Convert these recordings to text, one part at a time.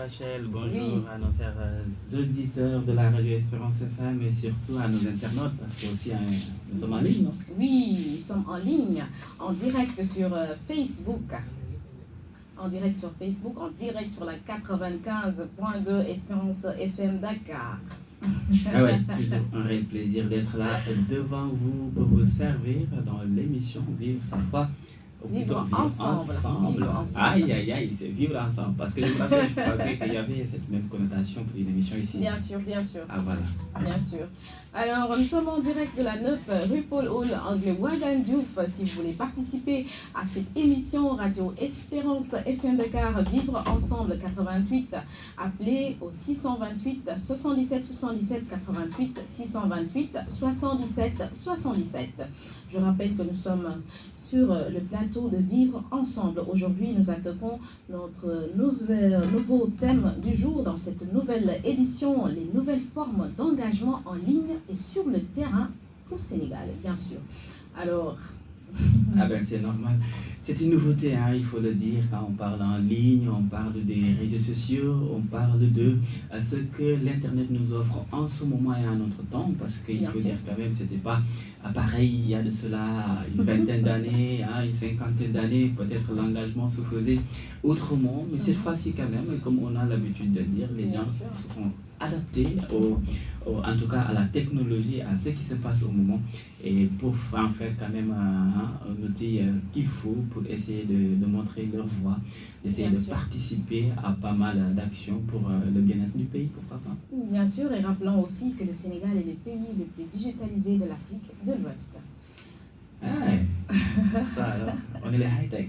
Rachel, bonjour Oui, à nos chers auditeurs de la radio Espérance FM et surtout à nos internautes parce que aussi nous sommes en ligne, non? oui, nous sommes en ligne, en direct sur Facebook. En direct sur Facebook, en direct sur la 95.2 Espérance FM Dakar. Ah ouais, toujours un réel plaisir d'être là devant vous pour vous servir dans l'émission Vivre sa foi. Ou plutôt Vivre vivre ensemble. ensemble. Vivre ensemble. Aïe, aïe, aïe, c'est vivre ensemble. Parce que je me rappelle, je croyais qu'il y avait cette même connotation pour une émission ici. Bien sûr, bien sûr. Ah voilà. Bien sûr. Alors, nous sommes en direct de la 9 rue Paul Hall, angle Ouagan Diouf. Si vous voulez participer à cette émission Radio Espérance FM Dakar, Vivre Ensemble 88, appelez au 628 77 77 88 628 77 77. Je rappelle que nous sommes sur le plateau de Vivre Ensemble. Aujourd'hui, nous attaquons notre nouveau thème du jour dans cette nouvelle édition, les nouvelles formes d'engagement en ligne et sur le terrain au Sénégal, bien sûr. Alors, Ah ben c'est normal. C'est une nouveauté, hein, il faut le dire, quand on parle en ligne, on parle des réseaux sociaux, on parle de ce que l'Internet nous offre en ce moment et en notre temps, parce qu'il Bien faut sûr. dire quand même, c'était pas pareil il y a de cela une vingtaine d'années, hein, une cinquantaine d'années, peut-être l'engagement se faisait autrement, mais cette fois-ci quand même, comme on a l'habitude de dire, les Bien gens sûr. se sont adaptés en tout cas à la technologie, à ce qui se passe au moment, et pour en faire quand même un outil qu'il faut pour essayer de montrer leur voix, d'essayer Bien de sûr. participer à pas mal d'actions pour le bien-être du pays, pourquoi pas. Bien sûr, et rappelons aussi que le Sénégal est le pays le plus digitalisé de l'Afrique de l'Ouest. Ah, ça alors, on est les high-tech.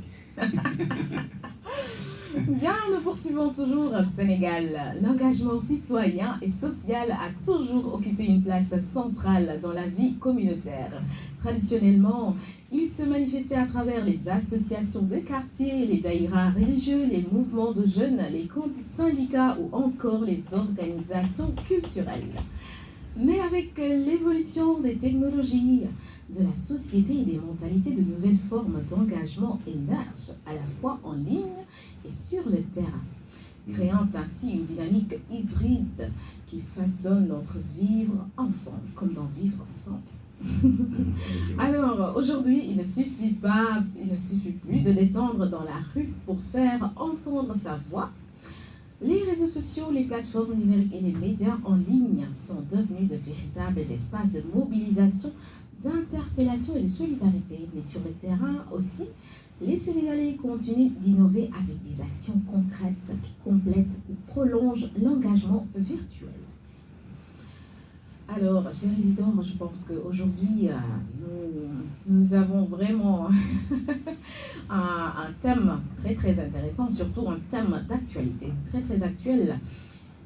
Bien, nous poursuivons toujours au Sénégal. L'engagement citoyen et social a toujours occupé une place centrale dans la vie communautaire. Traditionnellement, il se manifestait à travers les associations de quartier, les daïras religieux, les mouvements de jeunes, les syndicats ou encore les organisations culturelles. Mais avec l'évolution des technologies, de la société et des mentalités, de nouvelles formes d'engagement émergent à la fois en ligne et sur le terrain, créant ainsi une dynamique hybride qui façonne notre vivre ensemble, comme dans Vivre ensemble. Alors, aujourd'hui, il ne suffit plus de descendre dans la rue pour faire entendre sa voix. Les réseaux sociaux, les plateformes numériques et les médias en ligne sont devenus de véritables espaces de mobilisation, d'interpellation et de solidarité. Mais sur le terrain aussi, les Sénégalais continuent d'innover avec des actions concrètes qui complètent ou prolongent l'engagement virtuel. Alors, chers résidents, je pense qu'aujourd'hui, nous avons vraiment un thème très très intéressant, surtout un thème d'actualité, très très actuel,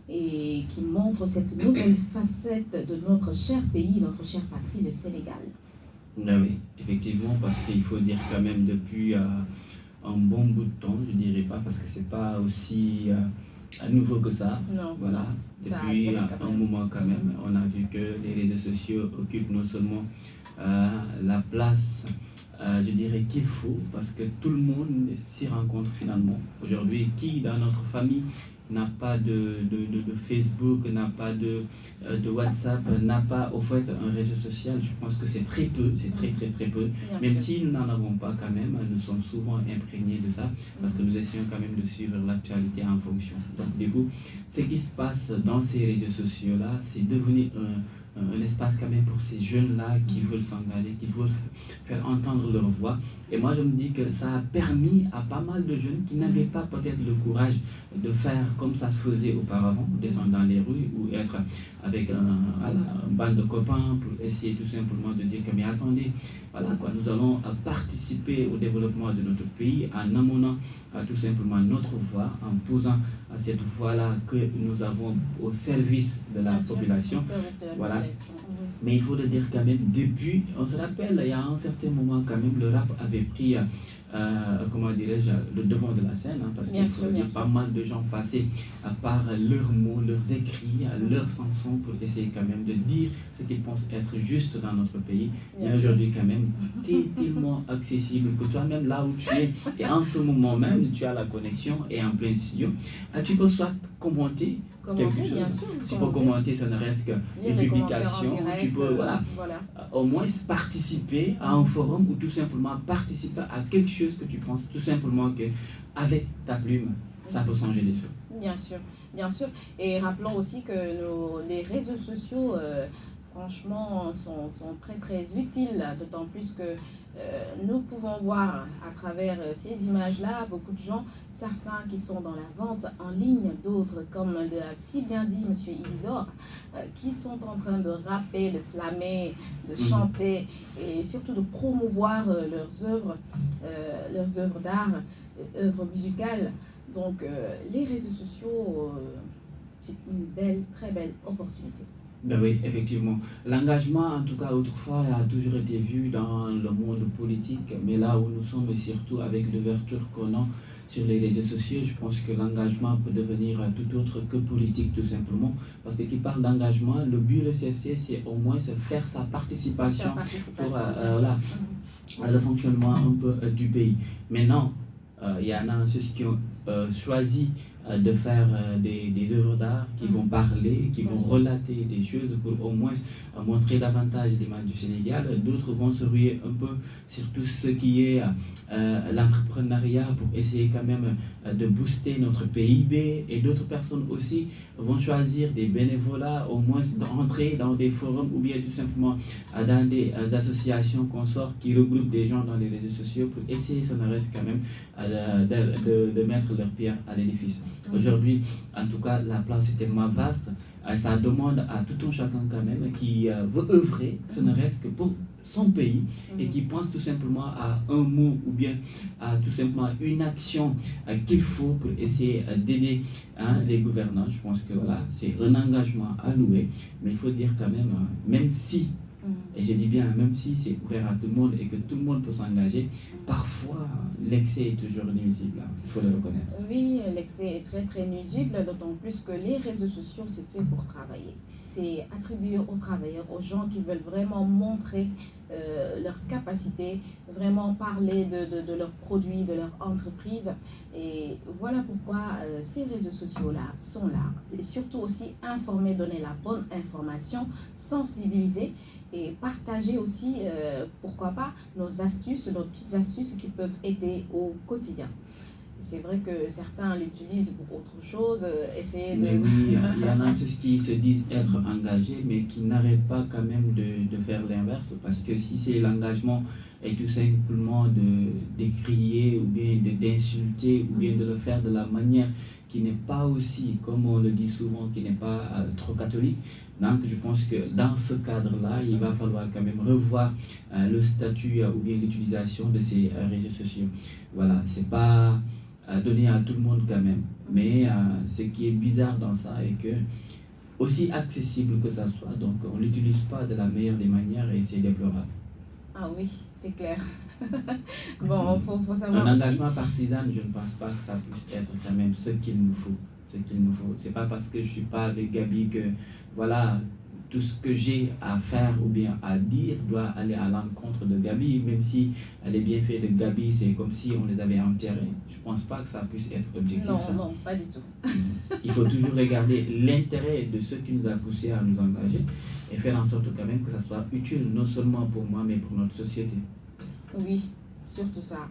et qui montre cette nouvelle facette de notre cher pays, notre chère patrie, le Sénégal. Ah oui, effectivement, parce qu'il faut dire quand même depuis un bon bout de temps, je dirais pas, parce que c'est pas aussi nouveau que ça. Non, Voilà, ça a depuis duré quand un même. moment quand même, on a vu que les réseaux sociaux occupent non seulement la place, je dirais qu'il faut, parce que tout le monde s'y rencontre finalement. Aujourd'hui, qui dans notre famille n'a pas de Facebook, n'a pas de WhatsApp, n'a pas au fait un réseau social? Je pense que c'est très peu, c'est très très très peu. Bien Même sûr. si nous n'en avons pas quand même, nous sommes souvent imprégnés de ça, parce que nous essayons quand même de suivre l'actualité en fonction. Donc du coup, ce qui se passe dans ces réseaux sociaux-là, c'est devenu un espace quand même pour ces jeunes-là qui veulent s'engager, qui veulent faire entendre leur voix. Et moi, je me dis que ça a permis à pas mal de jeunes qui n'avaient pas peut-être le courage de faire comme ça se faisait auparavant, descendre dans les rues ou être avec un bande de copains pour essayer tout simplement de dire que mais attendez, voilà quoi, nous allons participer au développement de notre pays en amenant tout simplement notre voix, en posant cette voix-là que nous avons au service de la Bien sûr, population. au service de la Voilà. population. Oui. Mais il faut le dire quand même, depuis, on se rappelle, il y a un certain moment quand même, le rap avait pris comment dirais-je, le devant de la scène, hein, parce qu'il y a pas mal de gens passés par leurs mots, leurs écrits, leurs chansons pour essayer quand même de dire ce qu'ils pensent être juste dans notre pays. Mais aujourd'hui quand même, c'est tellement accessible que toi-même là où tu es, et en ce moment même, tu as la connexion et en plein studio, tu peux soit commenter quelque chose. Bien sûr, tu peux commenter, ça ne reste qu'une publication. Tu peux voilà. Au moins participer à un forum ou tout simplement participer à quelque chose que tu penses tout simplement qu'avec ta plume, ça peut changer les choses. Bien sûr. Et rappelons aussi que les réseaux sociaux, franchement, sont très très utiles, d'autant plus que nous pouvons voir à travers ces images-là beaucoup de gens, certains qui sont dans la vente en ligne, d'autres, comme l'a si bien dit M. Isidore, qui sont en train de rapper, de slammer, de chanter et surtout de promouvoir leurs œuvres d'art, œuvres musicales. Donc les réseaux sociaux, c'est une très belle opportunité. Ben oui, effectivement. L'engagement, en tout cas, autrefois, a toujours été vu dans le monde politique, mais là où nous sommes, et surtout avec l'ouverture qu'on a sur les réseaux sociaux, je pense que l'engagement peut devenir tout autre que politique, tout simplement. Parce que qui parle d'engagement, le but de CFC, c'est au moins faire sa participation pour le fonctionnement un peu du pays. Maintenant, il y en a ceux qui ont choisi de faire des œuvres d'art qui vont parler, qui vont relater des choses pour au moins montrer davantage l'image du Sénégal. D'autres vont se ruer un peu sur tout ce qui est l'entrepreneuriat pour essayer quand même de booster notre PIB. Et d'autres personnes aussi vont choisir des bénévolats, au moins d'entrer dans des forums ou bien tout simplement dans des associations consorts qui regroupent des gens dans les réseaux sociaux pour essayer, ça ne reste quand même, de mettre leur pierre à l'édifice. Aujourd'hui, en tout cas, la place est tellement vaste, ça demande à tout un chacun quand même qui veut œuvrer, ce ne reste que pour son pays et qui pense tout simplement à un mot ou bien à tout simplement une action qu'il faut pour essayer d'aider les gouvernants. Je pense que voilà, c'est un engagement à louer, mais il faut dire quand même, même si, et je dis bien, même si c'est ouvert à tout le monde et que tout le monde peut s'engager, parfois l'excès est toujours nuisible, il faut le reconnaître. Oui, l'excès est très très nuisible, d'autant plus que les réseaux sociaux, c'est fait pour travailler. C'est attribué aux travailleurs, aux gens qui veulent vraiment montrer leur capacité, vraiment parler de leurs produits, de leur entreprise. Et voilà pourquoi ces réseaux sociaux-là sont là. Et surtout aussi informer, donner la bonne information, sensibiliser et partager aussi, pourquoi pas, nos astuces, nos petites astuces qui peuvent aider au quotidien. C'est vrai que certains l'utilisent pour autre chose, essayer de... Mais oui, il y en a ceux qui se disent être engagés, mais qui n'arrêtent pas quand même de faire l'inverse, parce que si c'est l'engagement et tout simplement de crier ou bien d'insulter ou bien de le faire de la manière qui n'est pas aussi, comme on le dit souvent, qui n'est pas trop catholique. Donc je pense que dans ce cadre-là, il va falloir quand même revoir le statut ou bien l'utilisation de ces réseaux sociaux. Voilà, c'est pas donné à tout le monde quand même, mais ce qui est bizarre dans ça est que, aussi accessible que ça soit, donc on l'utilise pas de la meilleure des manières et c'est déplorable. Ah oui, c'est clair. Bon, faut savoir un engagement partisan, je ne pense pas que ça puisse être quand même ce qu'il nous faut. C'est pas parce que je suis pas avec Gabi que voilà, tout ce que j'ai à faire ou bien à dire doit aller à l'encontre de Gabi, même si les bienfaits de Gabi, c'est comme si on les avait enterrés. Je pense pas que ça puisse être objectif. Non, pas du tout. Il faut toujours regarder l'intérêt de ce qui nous a poussé à nous engager et faire en sorte quand même que ça soit utile, non seulement pour moi, mais pour notre société. Oui, surtout ça.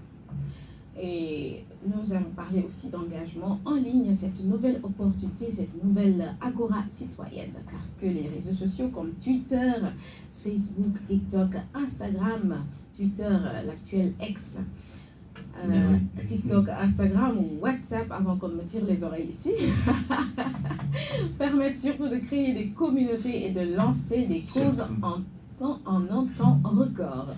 Et nous allons parler aussi d'engagement en ligne, cette nouvelle opportunité, cette nouvelle agora citoyenne, parce que les réseaux sociaux comme Twitter, Facebook, TikTok, Instagram, Twitter, l'actuel X, TikTok, Instagram ou WhatsApp, avant qu'on me tire les oreilles ici, permettent surtout de créer des communautés et de lancer des causes en un temps record.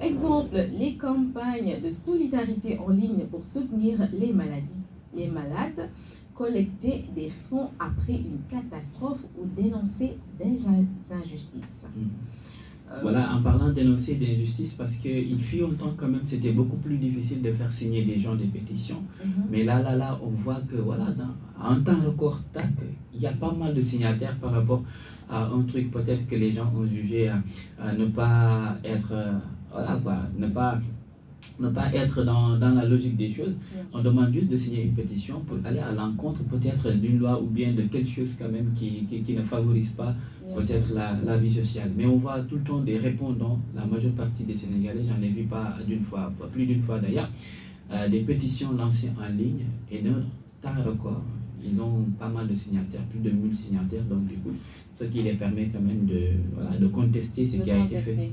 Exemple, les campagnes de solidarité en ligne pour soutenir les malades, collecter des fonds après une catastrophe ou dénoncer des injustices. Voilà, en parlant d'énoncer d'injustice, parce qu'il fut un temps quand même, c'était beaucoup plus difficile de faire signer des gens des pétitions. Mais là, on voit que voilà, en temps record, tac, il y a pas mal de signataires par rapport à un truc peut-être que les gens ont jugé à ne pas être, voilà quoi, ne pas être dans la logique des choses. On demande juste de signer une pétition pour aller à l'encontre peut-être d'une loi ou bien de quelque chose quand même qui ne favorise pas peut-être la vie sociale. Mais on voit tout le temps des répondants, la majeure partie des Sénégalais, j'en ai vu pas d'une fois, pas plus d'une fois d'ailleurs, des pétitions lancées en ligne et d'un temps record. Ils ont pas mal de signataires, plus de 1000 signataires, donc du coup, ce qui les permet quand même de contester ce qui a été fait.